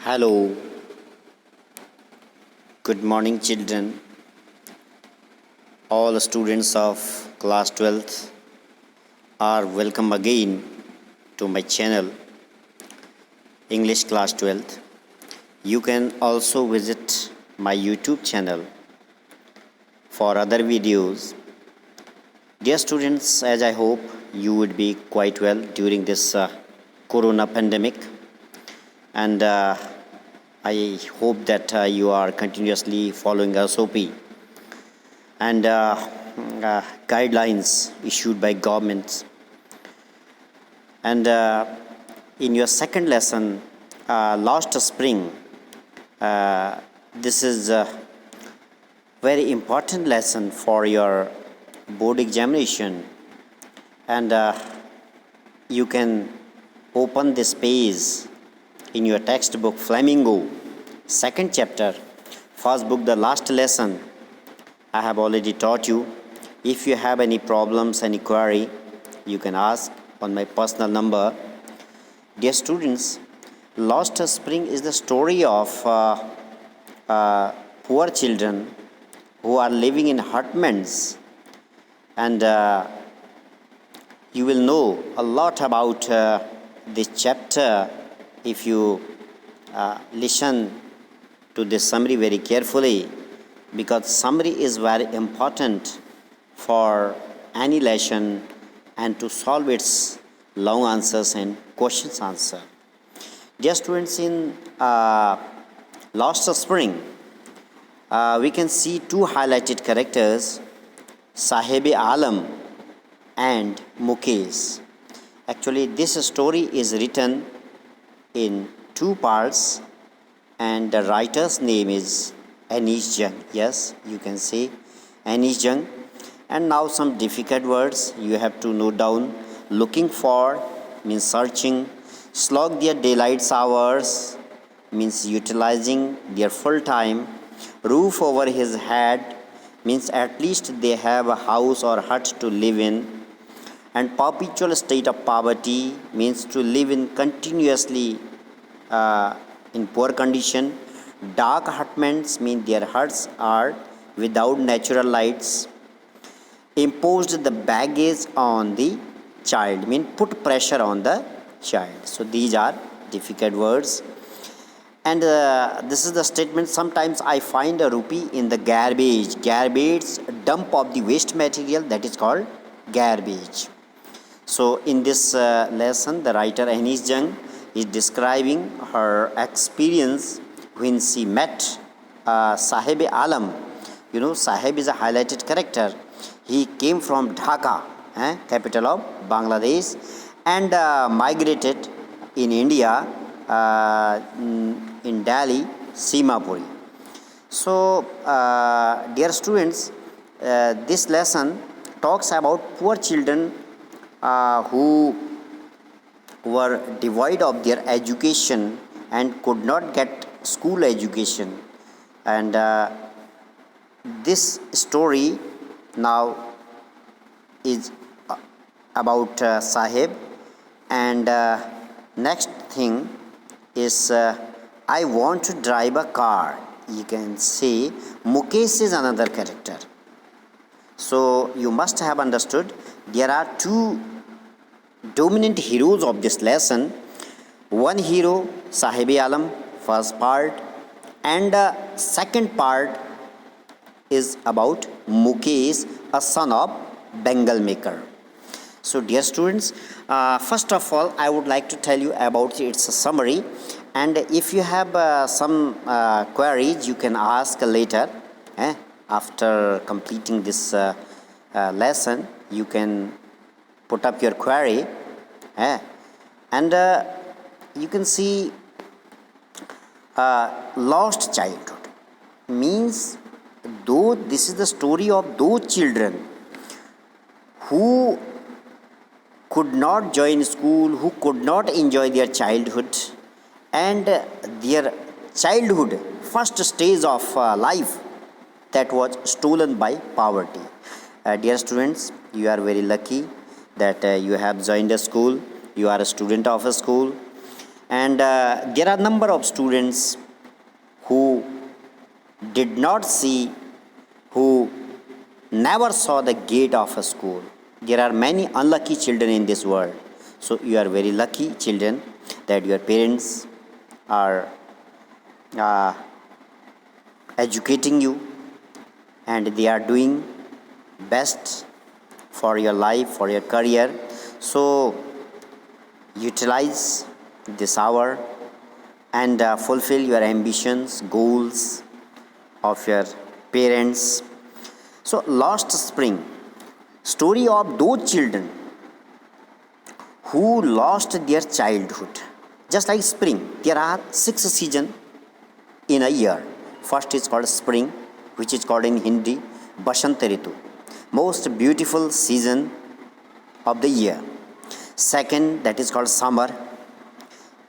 Hello, good morning, children. All students of class 12th are welcome again to my channel, English class 12th. You can also visit my YouTube channel for other videos. Dear students, as I hope you would be quite well during this corona pandemic, and I hope that you are continuously following SOP and guidelines issued by governments. And in your second lesson, last spring, this is a very important lesson for your board examination, and you can open this page in your textbook Flamingo, second chapter, first book, the last lesson. I have already taught you. If you have any problems, any query, you can ask on my personal number. Dear students, last spring is the story of poor children who are living in hutments, and you will know a lot about this chapter if you listen to this summary very carefully, because summary is very important for any lesson and to solve its long answers and questions answer. Dear students, in last spring, we can see two highlighted characters, Sahib-e-Alam and Mukesh. Actually, this story is written in two parts, and the writer's name is Anish Jung. Yes, you can say Anish Jung. And now some difficult words you have to note down. Looking for means searching. Slog their daylight hours means utilizing their full time. Roof over his head means at least they have a house or hut to live in. And perpetual state of poverty means to live in continuously in poor condition. Dark hutments mean their huts are without natural lights. Imposed the baggage on the child mean put pressure on the child. So these are difficult words. And this is the statement, sometimes I find a rupee in the garbage. Garbage, dump of the waste material, that is called garbage. So in this lesson, the writer Anish Jung is describing her experience when she met Sahib-e-Alam. You know, Sahib is a highlighted character. He came from Dhaka, capital of Bangladesh, and migrated in India, in Delhi, Simapuri. So, dear students, this lesson talks about poor children who were devoid of their education and could not get school education. And this story now is about Sahib. And next thing is I want to drive a car. You can say Mukesh is another character. So you must have understood there are two dominant heroes of this lesson. One hero, Sahib-e-Alam, first part, and second part is about Mukesh, a son of Bengal maker. So dear students, first of all, I would like to tell you about its summary, and if you have some queries, you can ask later. After completing this lesson, you can put up your query, and you can see lost childhood means, though this is the story of those children who could not join school, who could not enjoy their childhood, and their childhood first stage of life that was stolen by poverty. Dear students, you are very lucky that you have joined a school, you are a student of a school, And there are number of students who did not see, who never saw the gate of a school. There are many unlucky children in this world. So you are very lucky children that your parents are uh, educating you, and they are doing best for your life, for your career. So utilize this hour and fulfill your ambitions, goals of your parents. So last spring, story of those children who lost their childhood. Just like spring, there are 6 seasons in a year. First is called spring, which is called in Hindi Bashant Ritu, most beautiful season of the year. Second, that is called summer.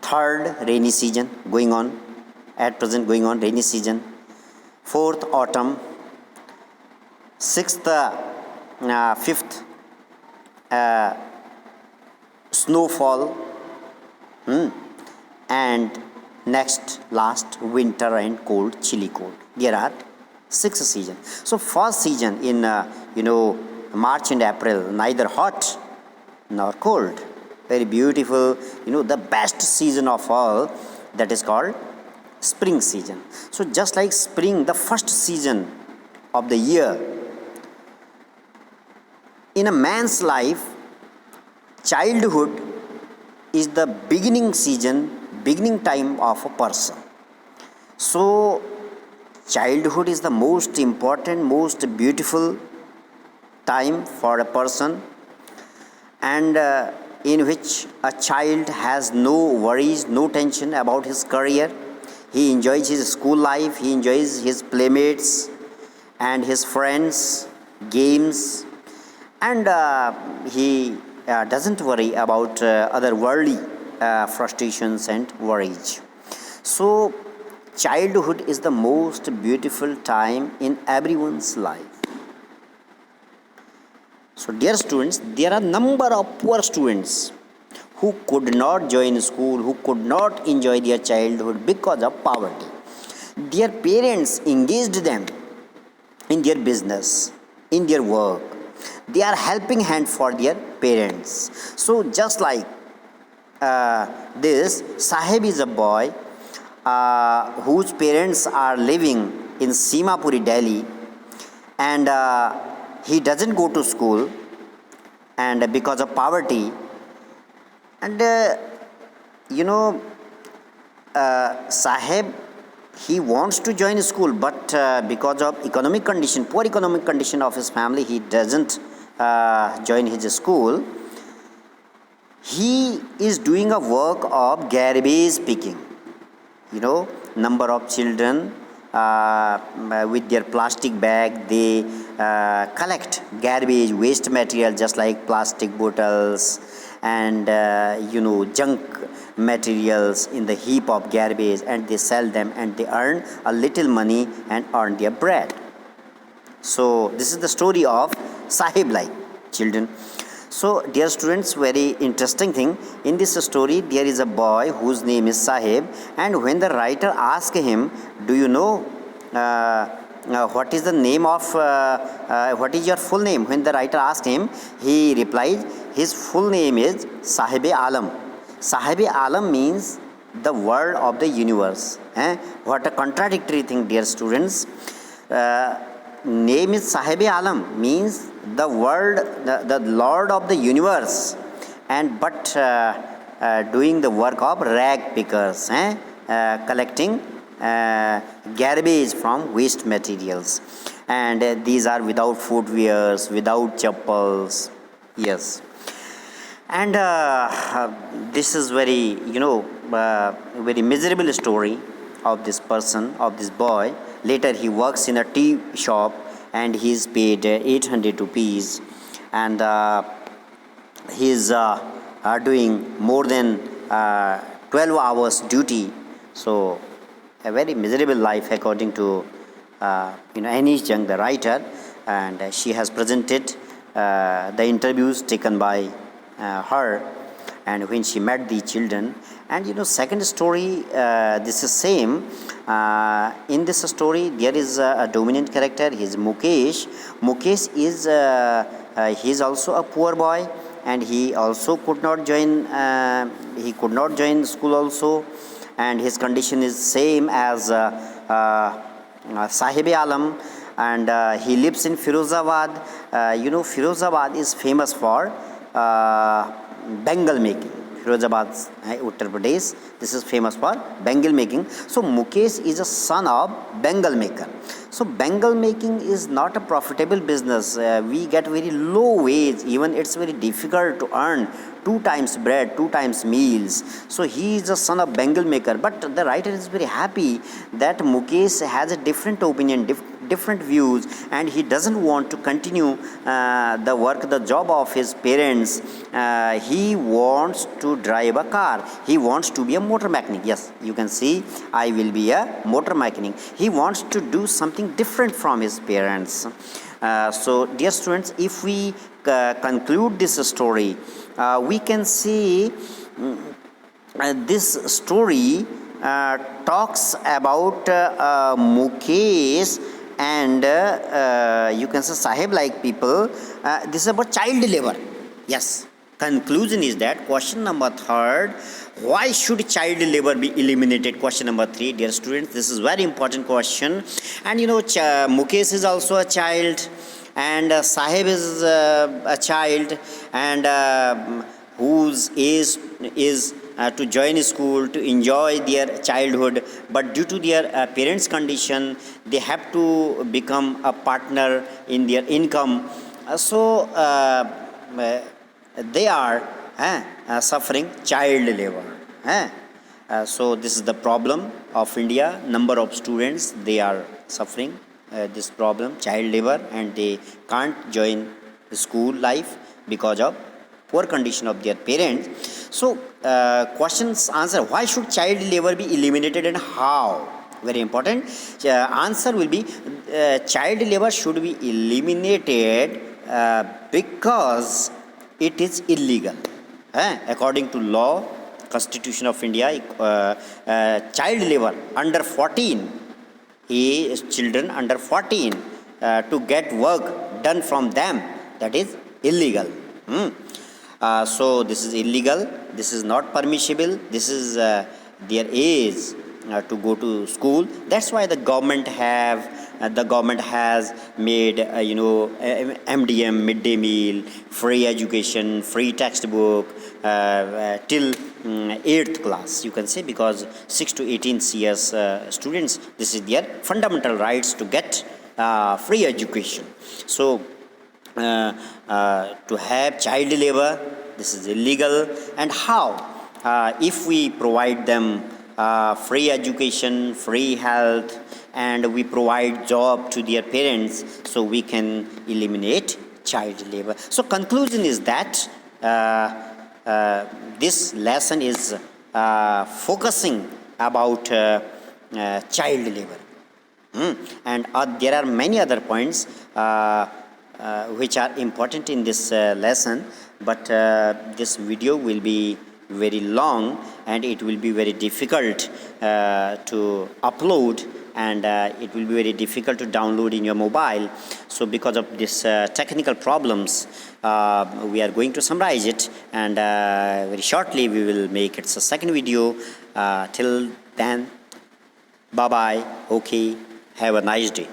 Third, rainy season going on, at present going on rainy season. Fourth, autumn. Sixth, fifth, snowfall. And next, last, winter and cold, chilly cold. There are 6 seasons. So first season in March and April, neither hot nor cold. Very beautiful, the best season of all, that is called spring season. So just like spring, the first season of the year, in a man's life, childhood is the beginning season, beginning time of a person. So childhood is the most important, most beautiful time for a person, and in which a child has no worries, no tension about his career. He enjoys his school life, he enjoys his playmates and his friends, games, and he doesn't worry about other worldly frustrations and worries. So childhood is the most beautiful time in everyone's life. So dear students, there are number of poor students who could not join school, who could not enjoy their childhood because of poverty. Their parents engaged them in their business, in their work. They are helping hand for their parents. So just like this, Sahib is a boy whose parents are living in Simapuri, Delhi, and he doesn't go to school, and because of poverty, and Sahib, he wants to join school, but because of poor economic condition of his family, he doesn't join his school. He is doing a work of garbage picking. Number of children with their plastic bag, they collect garbage, waste material, just like plastic bottles and junk materials in the heap of garbage, and they sell them and they earn a little money and earn their bread. So this is the story of Sahib like children. So dear students, very interesting thing, in this story there is a boy whose name is Sahib, and when the writer asked him, do you know what is the name of what is your full name? When the writer asked him, he replied his full name is Sahib-e-Alam. Sahib-e-Alam means the world of the universe. What a contradictory thing, dear students. Name is Sahib-e-Alam means the world, the Lord of the universe, and but doing the work of rag pickers, collecting garbage from waste materials, and these are without footwears, without chappals. Yes, and this is very very miserable story of this person, of this boy. Later he works in a tea shop and he is paid 800 rupees, and he is doing more than 12 hours duty. So a very miserable life according to Anish Jung, the writer, and she has presented the interviews taken by her, and when she met the children. And second story, this is same. In this story, there is a dominant character. He is Mukesh. Mukesh is he is also a poor boy, and he also could not join. He could not join school also, and his condition is same as Sahib Alam, and he lives in Firozabad. Firozabad is famous for Bengal making. Firozabad, Uttar Pradesh. This is famous for Bengal making. So Mukesh is a son of Bengal maker. So Bengal making is not a profitable business. We get very low wage. Even it's very difficult to earn 2 times bread, 2 times meals. So he is a son of Bengal maker. But the writer is very happy that Mukesh has a different opinion, different views, and he doesn't want to continue the work, the job of his parents. He wants to drive a car. He wants to be a motor mechanic. Yes, you can see, I will be a motor mechanic. He wants to do something different from his parents. So dear students, if we conclude this story, we can see this story talks about Mukesh and you can say Sahib like people. This is about child labor. Yes, conclusion is that question number 3, why should child labor be eliminated? Question number 3, dear students, this is very important question. And Mukesh is also a child, and Sahib is a child, and whose age is to join school, to enjoy their childhood, but due to their parents' condition, they have to become a partner in their income. So they are suffering child labor. So this is the problem of India. Number of students, they are suffering this problem, child labor, and they can't join the school life because of poor condition of their parents. So questions answer, why should child labor be eliminated and how? Very important. Answer will be child labor should be eliminated because it is illegal. According to law, Constitution of India, child labor under 14, children under 14 to get work done from them, that is illegal. So this is illegal. This is not permissible. This is their age to go to school. That's why the government has made MDM, midday meal, free education, free textbook till 8th class, you can say, because 6 to 18 years students, this is their fundamental rights to get free education. So to have child labor, this is illegal. And how? If we provide them free education, free health, and we provide job to their parents, so we can eliminate child labor. So conclusion is that this lesson is focusing about child labor. And there are many other points which are important in this lesson, but this video will be very long and it will be very difficult to upload, and it will be very difficult to download in your mobile. So because of this technical problems, we are going to summarize it, and very shortly we will make its a second video. Till then, bye bye. Okay, have a nice day.